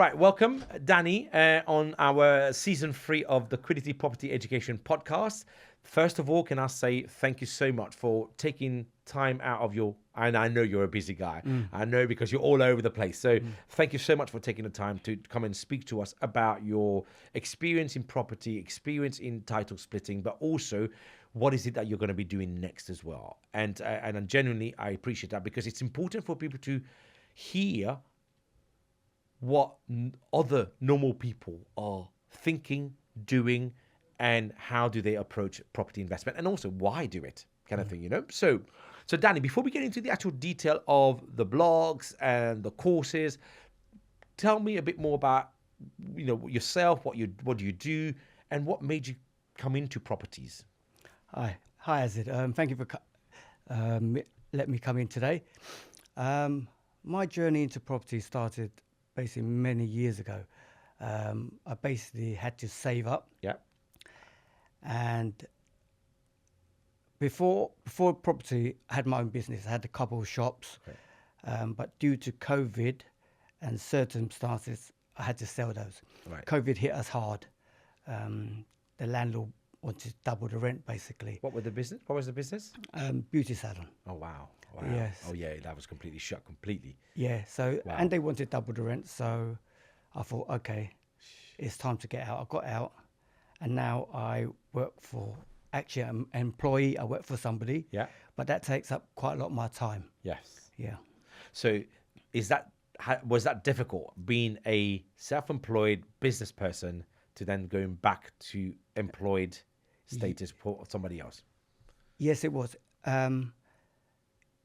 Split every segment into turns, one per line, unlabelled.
Right, welcome, Danny, on our season 3 of the Quiddity Property Education podcast. First of all, can I say thank you so much for taking time out of your, and I know you're a busy guy. I know because you're all over the place. So thank you so much for taking the time to come and speak to us about your experience in property, experience in title splitting, but also what is it that you're going to be doing next as well. And genuinely, I appreciate that because it's important for people to hear what other normal people are thinking, doing, and how do they approach property investment, and also why do it, kind of thing, you know? So Danny, before we get into the actual detail of the blogs and the courses, tell me a bit more about, you know, yourself, what do you do, and what made you come into properties?
Hi, Azid. Thank you for letting me come in today. My journey into property started basically many years ago. I basically had to save up.
Yeah.
And before property, I had my own business. I had a couple of shops. Okay. But due to COVID and circumstances, I had to sell those.
Right.
COVID hit us hard. The landlord wanted to double the rent, basically.
What was the business?
Beauty salon.
Oh, wow.
Yes.
Oh, yeah, that was completely shut completely.
Yeah, so,
Wow.
And they wanted double the rent, so I thought, okay, it's time to get out. I got out, and now I work for, actually, I'm an employee. I work for somebody.
Yeah.
But that takes up quite a lot of my time.
Yes.
Yeah.
So was that difficult, being a self-employed business person to then going back to employed status for somebody else?
Yes, it was.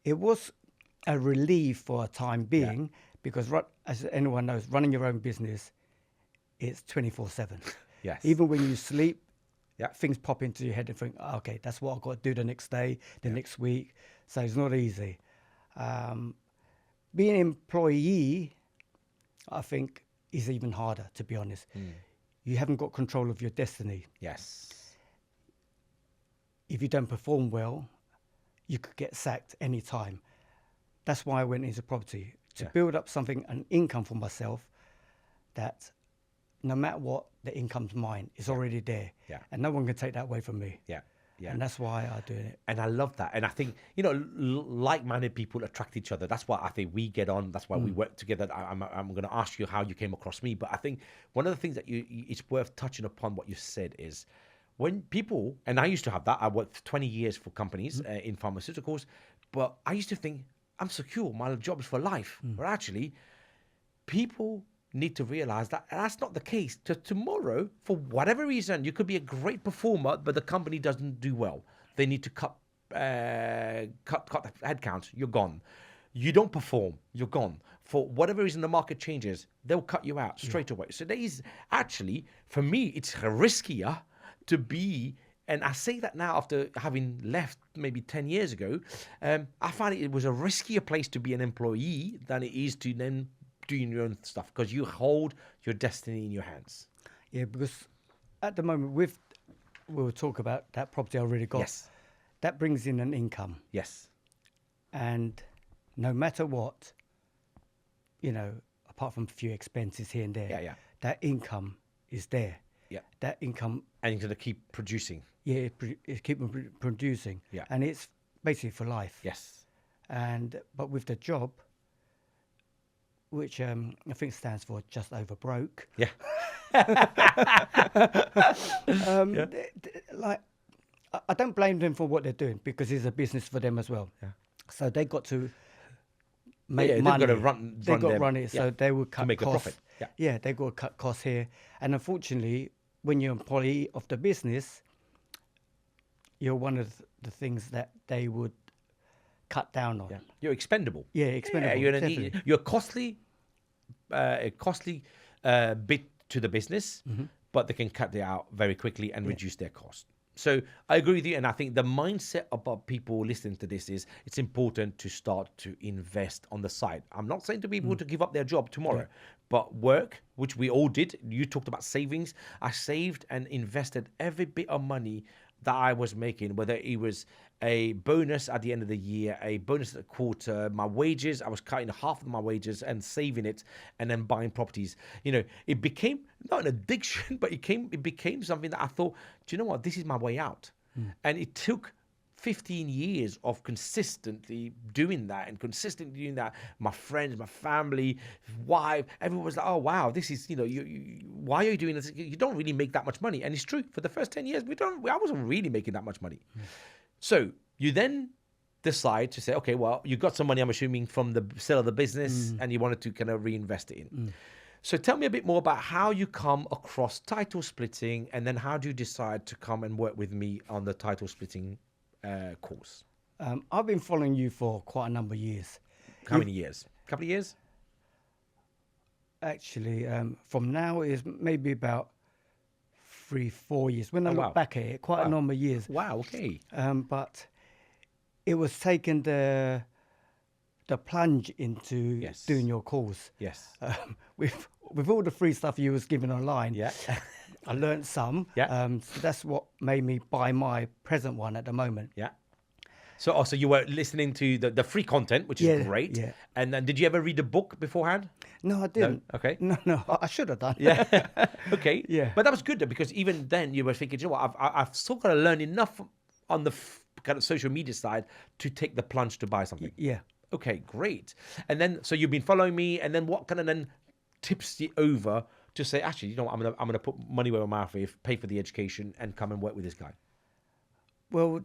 It was a relief for a time being because, as anyone knows, running your own business, it's 24/7.
Yes.
Even when you sleep,
Yeah.
things pop into your head and think, okay, that's what I've got to do the next day, the next week. So it's not easy. Being an employee, I think, is even harder, to be honest. You haven't got control of your destiny.
Yes.
If you don't perform well, you could get sacked any time. That's why I went into property, to build up something, an income for myself, that no matter what, the income's mine. It's already there.
Yeah.
And no one can take that away from me.
Yeah. Yeah.
And that's why I'm doing it.
And I love that. And I think, you know, like-minded people attract each other. That's why I think we get on. That's why we work together. I'm going to ask you how you came across me. But I think one of the things that it's worth touching upon what you said is when people, and I used to have that. I worked 20 years for companies in pharmaceuticals. But I used to think, I'm secure. My job is for life. But actually, people need to realize that that's not the case. Tomorrow, for whatever reason, you could be a great performer, but the company doesn't do well. They need to cut the headcount. You're gone. You don't perform. You're gone. For whatever reason, the market changes. They'll cut you out straight away. So there is actually, for me, it's riskier to be. And I say that now after having left maybe 10 years ago. I find it was a riskier place to be an employee than it is to then doing your own stuff, because you hold your destiny in your hands.
Yeah, because at the moment, we'll talk about that property I already got.
Yes.
That brings in an income.
Yes.
And no matter what, you know, apart from a few expenses here and there, that income is there.
Yeah.
That income.
And you're going to keep producing.
Yeah, it's keeping producing.
Yeah.
And it's basically for life.
Yes.
But with the job, which I think stands for just over broke.
Yeah.
Like, I don't blame them for what they're doing because it's a business for them as well.
Yeah.
So they got to make money.
They've got to
They got to run it, so they will cut
to make
costs.
a profit. Yeah.
Yeah, they got to cut costs here. And unfortunately, when you're an employee of the business, you're one of the things that they would cut down on.
Yeah. You're expendable.
Yeah, expendable.
Yeah, you're a costly bit to the business, but they can cut it out very quickly and reduce their cost. So I agree with you, and I think the mindset about people listening to this is it's important to start to invest on the side. I'm not saying to people to give up their job tomorrow, but work, which we all did. You talked about savings. I saved and invested every bit of money that I was making, whether it was a bonus at the end of the year, a bonus at the quarter, my wages. I was cutting half of my wages and saving it, and then buying properties. It became not an addiction, but it became something that I thought, do you know what? This is my way out. And it took 15 years of consistently doing that and consistently doing that. My friends, my family, wife, everyone was like, oh, wow, this is, why are you doing this? You don't really make that much money. And it's true. For the first 10 years, I wasn't really making that much money. So you then decide to say, okay, well, you got some money, I'm assuming, from the sale of the business, and you wanted to kind of reinvest it in. So tell me a bit more about how you come across title splitting, and then how do you decide to come and work with me on the title splitting course?
I've been following you for quite a number of years.
How many years? A couple of years?
Actually, from now is maybe about 3-4 years. When I look back at it, quite a number of years.
Wow, okay.
But it was taking the plunge into doing your course.
Yes.
With all the free stuff you was giving online.
Yeah.
I learned some.
Yeah.
So that's what made me buy my present one at the moment.
Yeah. So also you were listening to the free content, which is great.
Yeah.
And then did you ever read the book beforehand?
No, I didn't.
No? Okay.
No, I should have done.
Yeah. Okay.
Yeah.
But that was good though, because even then you were thinking, you know what, I've still got to learn enough on the kind of social media side to take the plunge to buy something.
Yeah.
Okay, great. And then, so you've been following me, and then what kind of then tips you over to say, actually, you know what, I'm gonna put money where my mouth is, pay for the education, and come and work with this guy?
Well,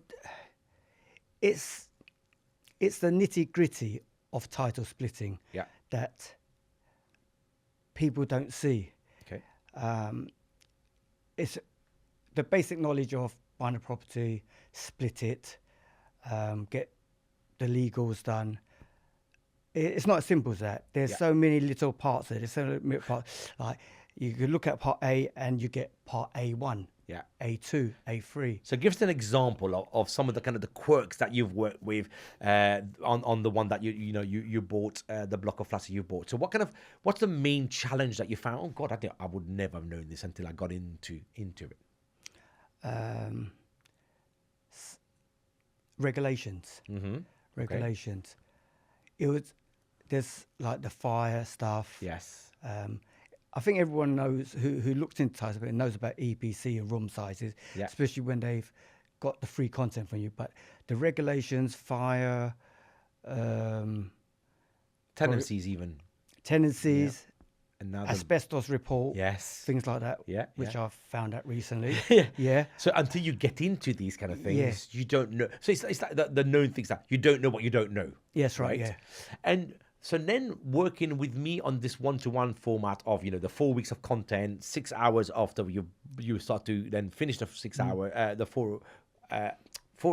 it's the nitty gritty of title splitting that people don't see.
Okay.
It's the basic knowledge of buying a property, split it, get the legals done. It's not as simple as that. There's so many little parts of it. There's so many parts. Like you could look at part A and you get part A1, A2, A3.
So give us an example of some of the kind of the quirks that you've worked with on the one that you bought, the block of flats that you bought. So what's the main challenge that you found? Oh God, I would never have known this until I got into it.
Regulations. Regulations. There's like the fire stuff.
Yes.
I think everyone knows who looks into title splitting knows about EPC and room sizes, especially when they've got the free content from you. But the regulations, fire,
tenancies, even
tenancies,
and now
asbestos report, things like that. Which I've found out recently. Yeah.
So until you get into these kind of things, you don't know. So it's like the known things that you don't know what you don't know.
Yes, right. Yeah.
And so then working with me on this one-to-one format of, the 4 weeks of content, 6 hours after you start to then finish the 6 hour, the 4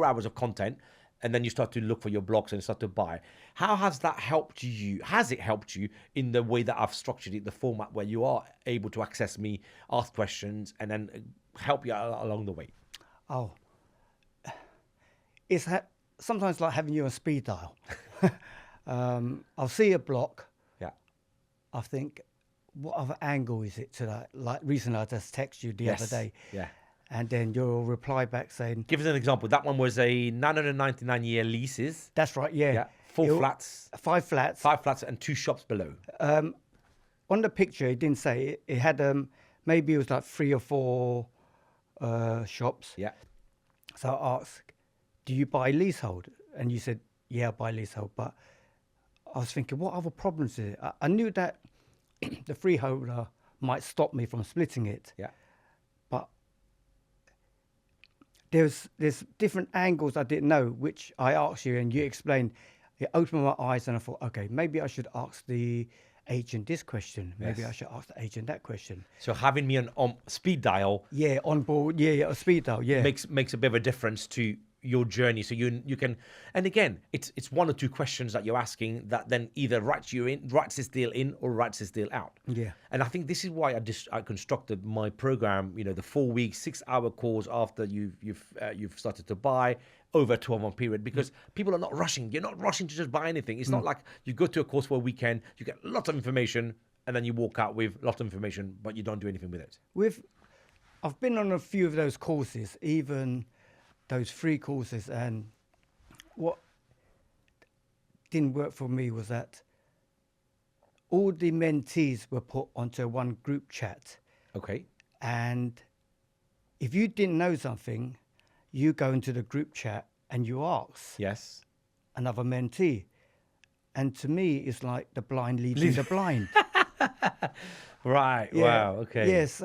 hours of content, and then you start to look for your blocks and start to buy. How has that helped you? Has it helped you in the way that I've structured it, the format where you are able to access me, ask questions, and then help you along the way?
Oh, it's sometimes like having you on speed dial. I'll see a block.
Yeah.
I think, what other angle is it to that? Like recently, I just texted you the other day.
Yeah.
And then you'll reply back saying...
Give us an example. That one was a 999-year leases.
That's right, yeah.
4 flats.
5 flats.
5 flats and 2 shops below.
On the picture, it didn't say it. It had, maybe it was like 3 or 4 shops.
Yeah.
So I asked, do you buy leasehold? And you said, yeah, I buy leasehold. But I was thinking, what other problems is it? I knew that the freeholder might stop me from splitting it.
Yeah.
But there's different angles I didn't know, which I asked you and you explained. It opened my eyes and I thought, okay, maybe I should ask the agent this question. Maybe I should ask the agent that question.
So having me on speed dial.
Yeah, on board. Yeah, speed dial. Yeah.
Makes a bit of a difference to your journey. So you can, and again, it's 1 or 2 questions that you're asking that then either writes this deal in or writes this deal out.
Yeah.
And I think this is why I constructed my program, the 4 week, 6 hour course after you've started to buy over a 12-month period, because people are not rushing. You're not rushing to just buy anything. It's not like you go to a course for a weekend, you get lots of information and then you walk out with lots of information, but you don't do anything with it.
I've been on a few of those courses, even those free courses, and what didn't work for me was that all the mentees were put onto one group chat,
Okay.
and if you didn't know something, you go into the group chat and you ask
Yes.
another mentee. And to me, it's like the blind leading the blind.
Right.
Yeah.
Wow. Okay.
Yes.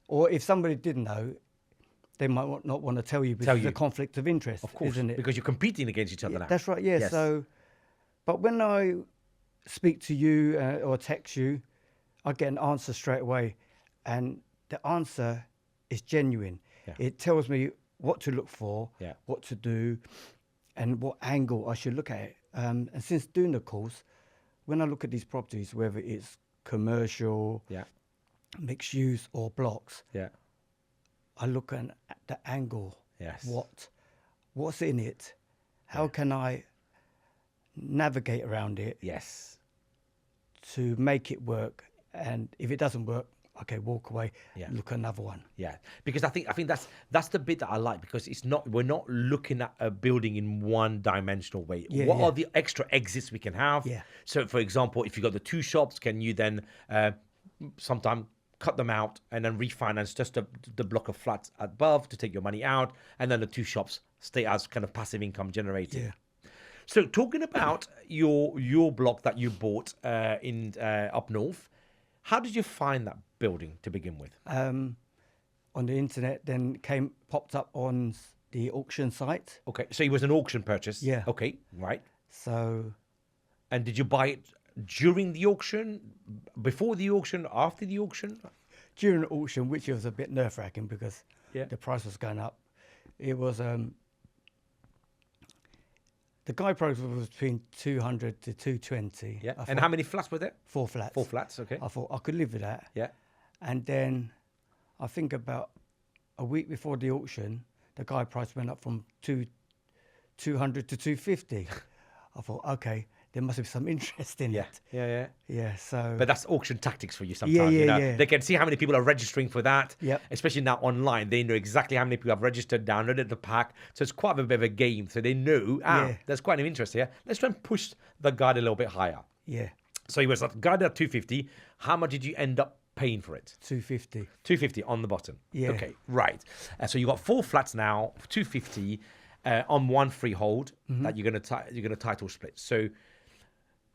Or if somebody didn't know, they might not want to tell you because
Tell
it's a
you.
conflict of interest,
Of course.
isn't it?
Because you're competing against each other now.
That's right. Yeah.
Yes.
So, but when I speak to you or text you, I get an answer straight away, and the answer is genuine.
Yeah.
It tells me what to look for,
Yeah.
what to do, and what angle I should look at it. And since doing the course, when I look at these properties, whether it's commercial,
Yeah.
mixed use, or blocks,
Yeah.
I look at the angle.
Yes.
What's in it? How can I navigate around it
Yes.
to make it work? And if it doesn't work, okay, walk away.
Yeah.
Look at another one.
Yeah, because I think that's the bit that I like, because we're not looking at a building in one dimensional way.
Yeah,
What
yeah.
are the extra exits we can have?
Yeah.
So, for example, if you got the two shops, can you then sometime cut them out and then refinance just the block of flats above to take your money out, and then the two shops stay as kind of passive income generating?
Yeah.
So, talking about your block that you bought in up north, how did you find that building to begin with?
On the internet, then popped up on the auction site.
Okay, so it was an auction purchase.
Yeah.
Okay, right.
So
And did you buy it during the auction, before the auction, after the auction?
during the auction, which was a bit nerve-wracking because
Yeah.
the price was going up, it was the guide price was between 200 to 220.
Yeah.
I
And
thought,
how many flats were there?
4 flats.
4 flats. Okay.
I thought I could live with that.
Yeah.
And then I think about a week before the auction, the guide price went up from 200 to 250. I thought, okay, there must be some interest in
Yeah.
it.
Yeah. Yeah.
Yeah, so
But that's auction tactics for you sometimes.
yeah, yeah.
They can see how many people are registering for that.
Yep.
Especially now online. They know exactly how many people have registered, downloaded the pack. So it's quite a bit of a game. So they know,
Yeah.
there's quite an interest here. Let's try and push the guide a little bit higher.
yeah,
So it was guided at 250. How much did you end up paying for it?
250.
250 on the bottom.
Yeah.
Okay, right. So you got 4 flats now, 250 on one freehold that you're gonna title split. So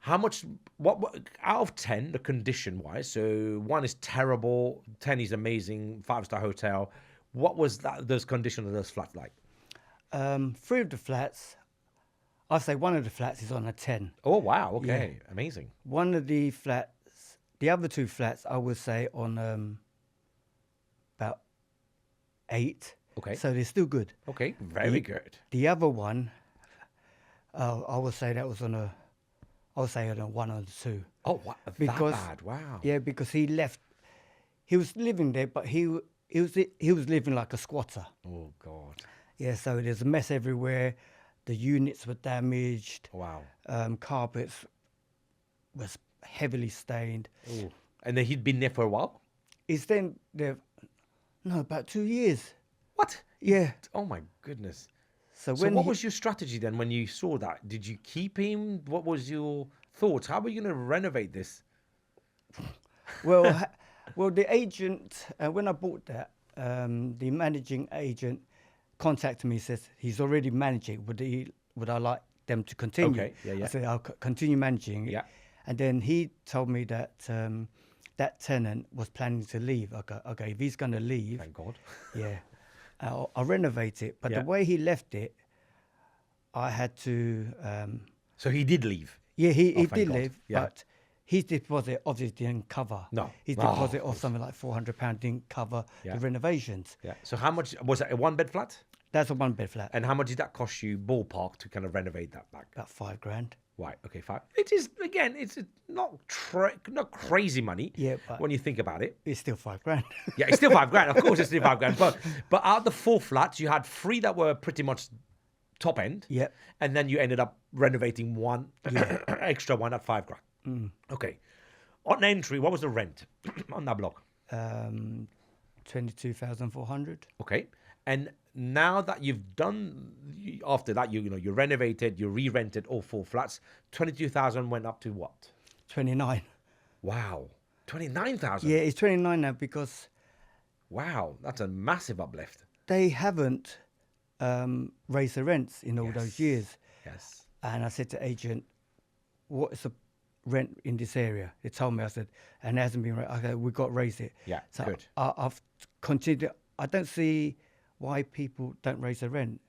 how much? What out of 10, the condition wise? So 1 is terrible, 10 is amazing, 5-star hotel. What was those conditions of those flats like?
3 of the flats, I'd say one of the flats is on a 10.
Oh wow, okay, amazing.
One of the flats, the other 2 flats, I would say on about 8.
Okay.
So they're still good.
Okay, very good.
The other one, I would say that was on a 1 or 2.
Oh, wow,
Because-
that bad? Wow.
Yeah, because he left. He was living there, but he was living like a squatter.
Oh God.
Yeah, so there's a mess everywhere. The units were damaged.
Wow.
Carpets was heavily stained.
Ooh. And then he'd been there for a while.
He's then there, no, about 2 years.
What?
Yeah.
Oh my goodness.
So
So
when
what
he-
was your strategy then when you saw that? Did you keep him? What was your thoughts? How were you going to renovate this?
well, the agent when I bought that, the managing agent contacted me. Says he's already managing. Would I like them to continue?
Okay, yeah, yeah.
I said I'll continue managing.
Yeah.
And then he told me that that tenant was planning to leave. Okay, if he's going to leave,
Thank God.
yeah, I'll renovate it. But
Yeah.
the way he left it, I had to.
So he did leave.
Yeah, he
thank
did
God.
leave,
Yeah.
but his deposit obviously didn't cover.
No.
His
Oh,
deposit
of
of something like £400 didn't cover
Yeah.
the renovations.
Yeah. So how much was it? A 1-bed flat?
That's a 1-bed flat,
And how much did that cost you ballpark to kind of renovate that back?
about £5,000.
Right. Okay. Fine. It is again. It's not crazy money.
Yeah, but-
when you think about it.
It's still £5,000.
Yeah, it's still £5,000. Of course, it's still £5,000. But out of the 4 flats, you had 3 that were pretty much top end.
Yep.
And then you ended up renovating 1 extra one at £5,000.
Mm.
Okay. On entry, what was the rent on that block?
22,400.
Okay. And now that you've done, after that, you renovated, you re-rented all 4 flats, 22,000 went up to what?
29.
Wow. 29,000.
Yeah, it's 29 now because
Wow. That's a massive uplift.
they haven't raised the rents in all those years.
Yes.
And I said to agent, what is the rent in this area? They told me, I said, and it hasn't been raised. I said, we've got to raise it.
Yeah,
So
good.
I've continued. I don't see why people don't raise the rent.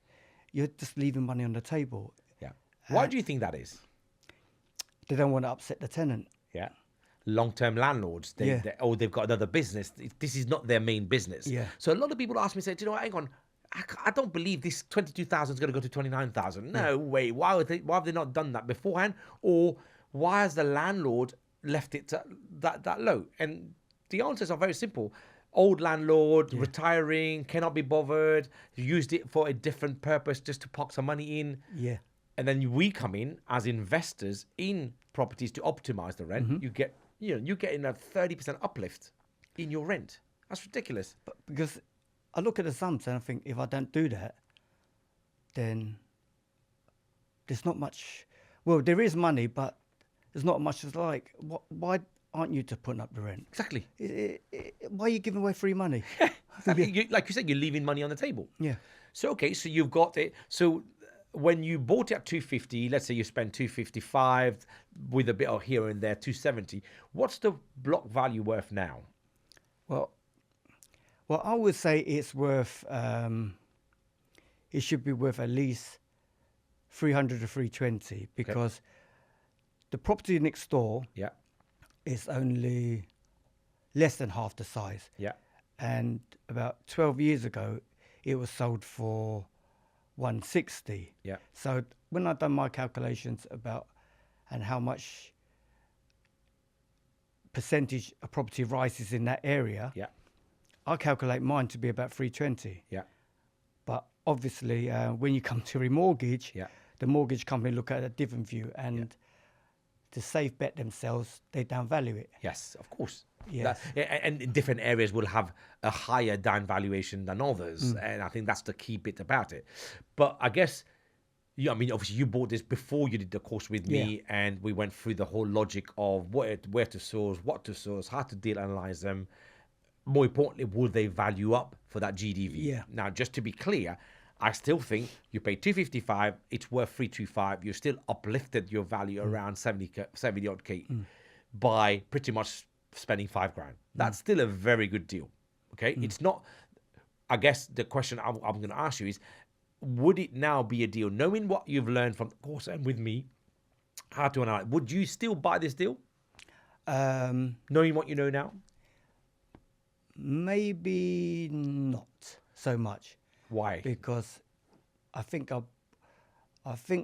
You're just leaving money on the table.
Yeah. Why do you think that is?
They don't want to upset the tenant.
Yeah. Long-term landlords, they've got another business. This is not their main business.
Yeah.
So a lot of people ask me, say, do you know what, hang on, I don't believe this 22,000 is going to go to 29,000. No way. Why have they not done that beforehand? Or why has the landlord left it that low? And the answers are very simple. Old landlord, retiring, cannot be bothered, used it for a different purpose just to park some money in.
Yeah.
And then we come in as investors in properties to optimize the rent. You get, you're getting a 30% uplift in your rent. That's ridiculous.
But because I look at the sums and I think if I don't do that, then there's not much. Well, there is money, but there's not much. It's like, why aren't you just putting up the rent?
Exactly.
Why are you giving away free money?
Like you said, you're leaving money on the table.
Yeah.
So, okay, so you've got it. So when you bought it at 250, let's say you spend 255 with a bit of here and there, 270. What's the block value worth now?
Well, I would say it's worth. It should be worth at least 300 to 320 because the property next door is only less than half the size.
Yeah.
And about 12 years ago, it was sold for 160.
Yeah.
So when I've done my calculations about and how much percentage of property rises in that area, I calculate mine to be about 320.
Yeah.
But obviously, when you come to remortgage, the mortgage company look at a different view and to safe bet themselves, they downvalue it.
Yes, of course.
Yes.
And different areas will have a higher down valuation than others. And I think that's the key bit about it. But I guess, I mean, obviously you bought this before you did the course with me and we went through the whole logic of where to source, what to source, how to deal analyze them. More importantly, will they value up for that GDV?
Yeah.
Now, just to be clear, I still think you pay 255, it's worth 325. You still uplifted your value around 70 odd K by pretty much spending $5,000. That's still a very good deal. Okay. It's not, I guess the question I'm going to ask you is, would it now be a deal, knowing what you've learned from the course and with me, how to analyze, would you still buy this deal? Knowing what you know now?
Maybe not so much.
Why?
Because I think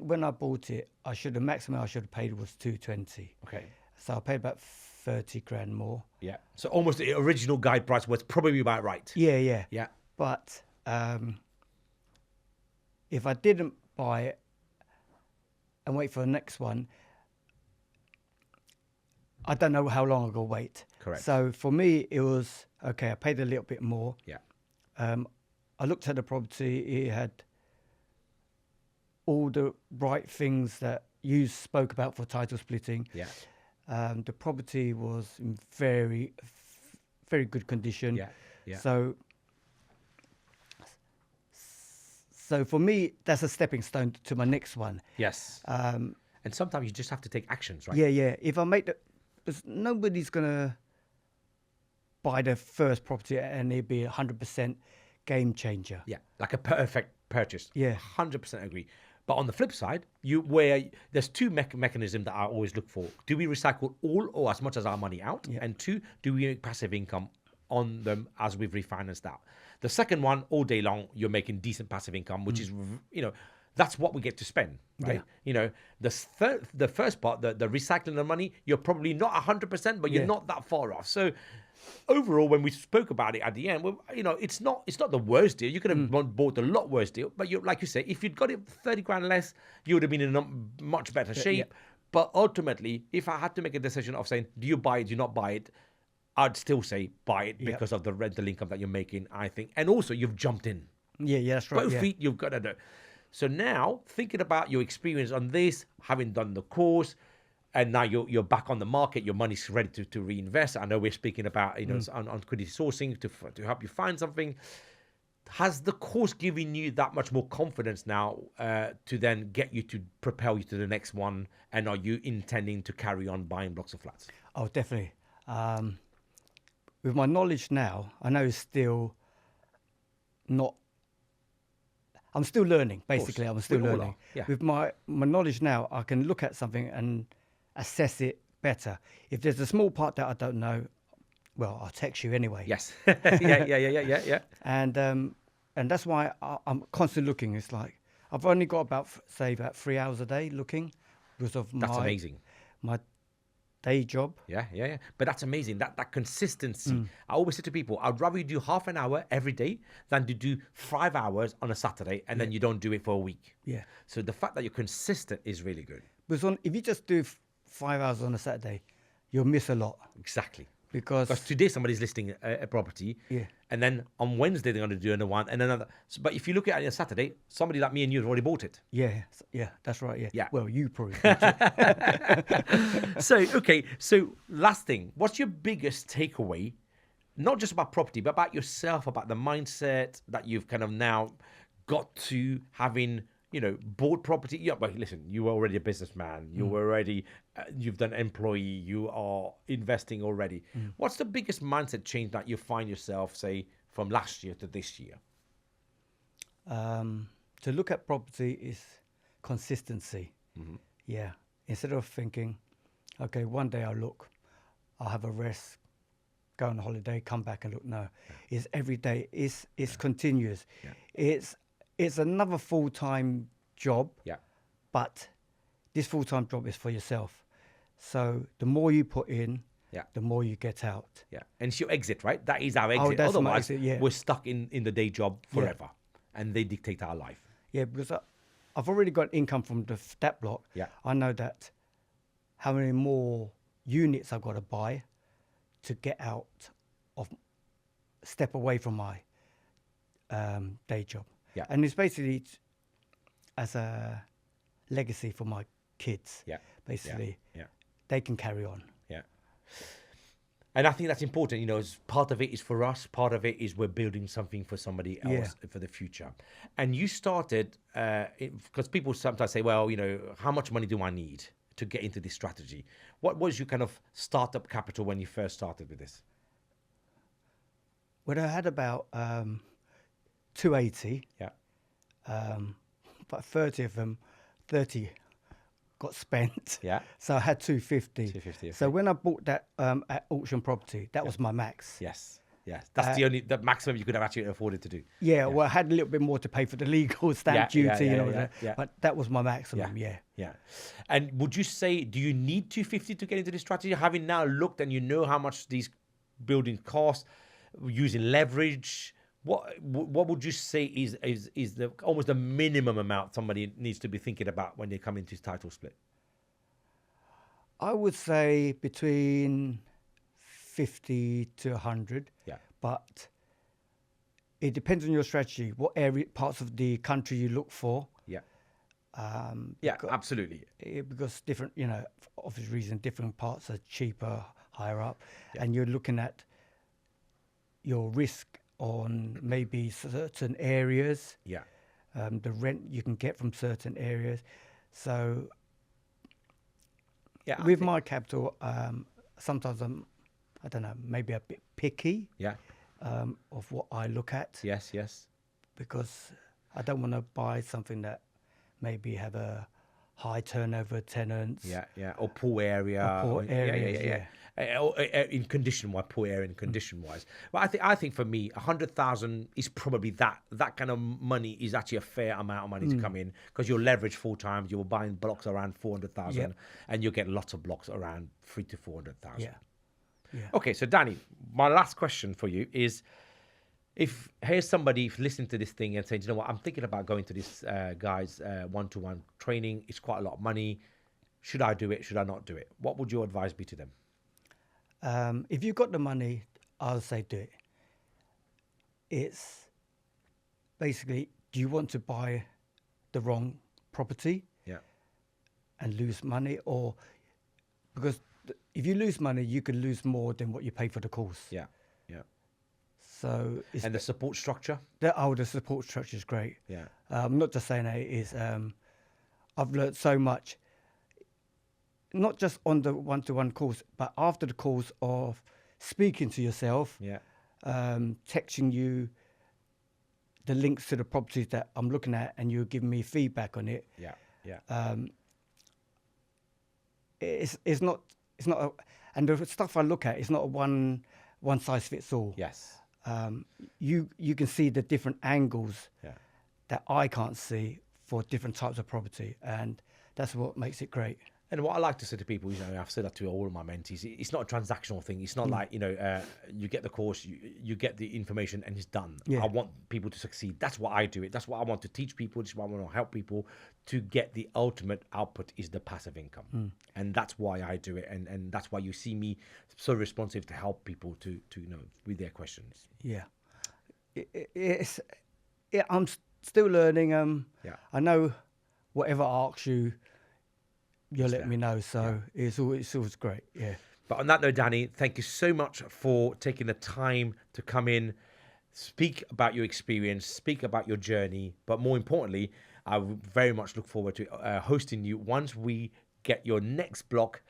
when I bought it, the maximum I should have paid was 220.
Okay.
So I paid about 30 grand more.
Yeah. So almost the original guide price was probably about right.
Yeah.
Yeah.
But if I didn't buy it and wait for the next one, I don't know how long I'll wait.
Correct.
So for me, it was, okay, I paid a little bit more.
Yeah.
I looked at the property. It had all the right things that you spoke about for title splitting.
Yeah.
The property was in very, very good condition.
Yeah. Yeah.
So for me, that's a stepping stone to my next one.
Yes. And sometimes you just have to take actions, right?
Yeah. If I make because nobody's gonna buy the first property and it'd be 100% game changer.
Yeah. Like a perfect purchase.
Yeah.
100% agree. But on the flip side, there's two mechanisms that I always look for. Do we recycle all or as much as our money out?
Yeah.
And two, do we make passive income on them as we've refinanced out? The second one, all day long, you're making decent passive income, which is, that's what we get to spend, right?
Yeah.
The first part, the recycling the money, you're probably not 100%, but you're not that far off. So overall, when we spoke about it at the end, it's not the worst deal. You could have bought a lot worse deal, but like you say, if you'd got it 30 grand less, you would have been in a much better shape.
Yeah.
But ultimately, if I had to make a decision of saying, do you buy it, do you not buy it? I'd still say buy it because of the rental income that you're making, I think. And also, you've jumped in.
Yeah, that's right.
Both
Yeah.
feet, you've got to know. So now, thinking about your experience on this, having done the course, and now you're back on the market, your money's ready to reinvest. I know we're speaking about on Quiddity sourcing to help you find something. Has the course given you that much more confidence now to then get you to propel you to the next one? And are you intending to carry on buying blocks of flats?
Oh, definitely. With my knowledge now, I know it's still not. I'm still learning. Basically, I'm still
We all
learning.
are, yeah.
With my knowledge now, I can look at something and assess it better. If there's a small part that I don't know, well, I'll text you anyway.
Yes. Yeah.
And that's why I'm constantly looking. It's like I've only got about 3 hours a day looking because of
That's amazing.
my day job.
Yeah. But that's amazing. That consistency. I always say to people, I'd rather you do half an hour every day than to do 5 hours on a Saturday and then you don't do it for a week.
Yeah.
So the fact that you're consistent is really good.
Because if you just do 5 hours on a Saturday, you'll miss a lot.
Exactly.
Because
today somebody's listing a property,
Yeah.
and then on Wednesday they're going to do another one and another. But if you look at it on Saturday, somebody like me and you have already bought it.
yeah, that's right.
Yeah.
Well, you probably.
So last thing, what's your biggest takeaway, not just about property, but about yourself, about the mindset that you've kind of now got to having, bought property? Yeah, but listen, you were already a businessman. You were already, you've done employee. You are investing already. What's the biggest mindset change that you find yourself, say, from last year to this year?
To look at property is consistency. Yeah. Instead of thinking, okay, one day I'll have a rest, go on holiday, come back and look. No, it's every day. It's continuous.
Yeah.
It's another full-time job.
Yeah.
But this full-time job is for yourself. So the more you put in, the more you get out.
Yeah. And it's your exit, right? That is our exit.
that's my
Otherwise,
exit, yeah.
we're stuck in the day job forever. And they dictate our life.
Yeah, because I've already got income from that block.
Yeah.
I know that how many more units I've got to buy to get out of, step away from my day job.
Yeah.
And it's basically as a legacy for my kids.
Yeah.
Basically,
Yeah.
they can carry on.
Yeah. And I think that's important. As part of it is for us. Part of it is we're building something for somebody else for the future. And you started, because people sometimes say, well, how much money do I need to get into this strategy? What was your kind of startup capital when you first started with this?
Well, I had about 280.
Yeah.
But 30 of them, 30 got spent.
Yeah.
So I had 250.
250,
So
okay.
when I bought that at auction property, that was my max.
Yes. That's the maximum you could have actually afforded to do.
Yeah, well, I had a little bit more to pay for the legal stamp duty, but that was my maximum. Yeah.
And would you say, do you need 250 to get into this strategy? Having now looked and you know how much these buildings cost, using leverage, what would you say is the almost the minimum amount somebody needs to be thinking about when they come into title split?
I would say between 50 to 100.
Yeah.
But it depends on your strategy, what parts of the country you look for.
Yeah.
Yeah,
absolutely.
Because different, for obvious reason, different parts are cheaper, higher up, and you're looking at your risk on maybe certain areas.
Yeah.
The rent you can get from certain areas. So with my capital, sometimes I don't know, maybe a bit picky.
Yeah.
Of what I look at.
Yes.
Because I don't want to buy something that maybe have a high turnover tenants.
Yeah. Or poor area.
Or poor areas,
in condition-wise, poor area in condition-wise. Well, I think for me, 100,000 is probably that kind of money is actually a fair amount of money to come in because you're leveraged full time. You're buying blocks around 400,000, and you get lots of blocks around 300,000 to 400,000.
Yeah.
Okay, so Danny, my last question for you is, if here's somebody listening to this thing and saying, you know what, I'm thinking about going to this guy's one-to-one training. It's quite a lot of money. Should I do it? Should I not do it? What would your advice be to them?
If you've got the money, I'll say do it. It's basically, do you want to buy the wrong property
Yeah.
and lose money, or because if you lose money, you can lose more than what you pay for the course.
Yeah. Yeah.
So it's
And the support structure.
the support structure is great.
Yeah.
I'm not just saying that it is. I've learnt so much, not just on the one-to-one course, but after the course of speaking to yourself,
Yeah.
texting you the links to the properties that I'm looking at, and you're giving me feedback on it.
Yeah. Yeah.
It's not and the stuff I look at is not a one size fits all.
Yes.
You can see the different angles
Yeah.
that I can't see for different types of property, and that's what makes it great.
And what I like to say to people, I've said that to all of my mentees, it's not a transactional thing. It's not like, you get the course, you get the information and it's done.
Yeah.
I want people to succeed. That's what I do it. That's what I want to teach people. That's what I want to help people to get. The ultimate output is the passive income. And that's why I do it. And that's why you see me so responsive to help people to with their questions.
Yeah. I'm still learning.
Yeah.
I know whatever I ask you, you'll let
there.
me know. So it's always great. Yeah.
But on that note, Danny, thank you so much for taking the time to come in, speak about your experience, speak about your journey. But more importantly, I would very much look forward to hosting you once we get your next block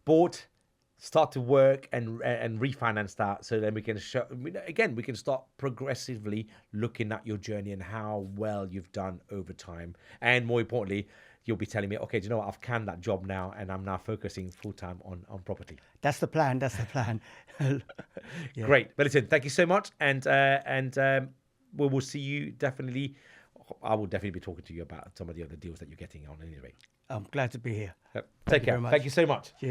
bought, start to work and refinance that, so then we can we can start progressively looking at your journey and how well you've done over time. And more importantly, you'll be telling me, okay, do you know what? I've canned that job now and I'm now focusing full time on property.
That's the plan. Yeah.
Great. But listen, thank you so much. And we will see you definitely. I will definitely be talking to you about some of the other deals that you're getting on anyway.
I'm glad to be here.
Take care.
very much.
Thank you so much.
Cheers.